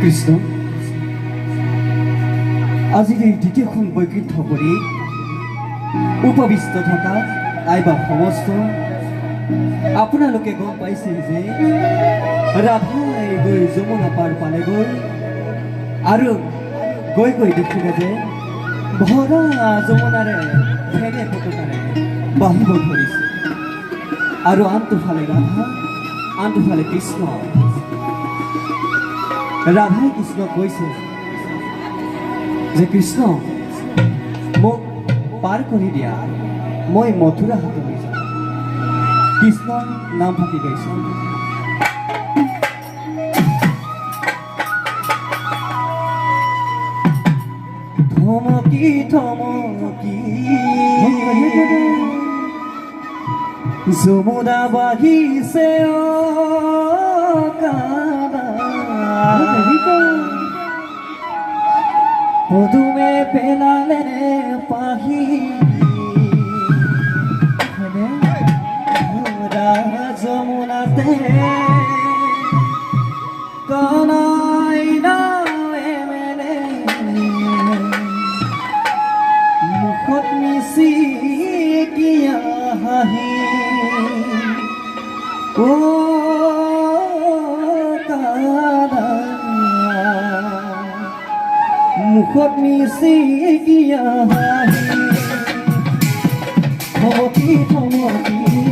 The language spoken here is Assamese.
কৃষ্ণ আজিৰ এই দ্বিতীয়খন বৈকুণ্ঠ কৰি উপবিষ্ট থকা আইবা সমস্ত আপোনালোকে গম পাইছে যে ৰাধাই গৈ যমুনা পাৰ পালেগৈ আৰু গৈ গৈ দেখিলে যে ভৰা যমুনাৰে ফেনে ফটকাৰে বাঢ়িব ধৰিছে আৰু আনটোফালে ৰাধা আনটোফালে কৃষ্ণ ৰাধাই কৃষ্ণক কৈছে যে কৃষ্ণ মোক পাৰ কৰি দিয়া মই মথুৰা হাতলৈ যাম কৃষ্ণৰ নাম ফাটি গাইছে থমকি থমকি যমুনা বাঢ়িছে পদুমে পেলালে পাহি যমুনাতে কনাই নাৱে মেলে মুখত মিচি কিয়া হাঁহি ও কানা মুখত মিচি কিয়া হাঁহি থমকি থমকি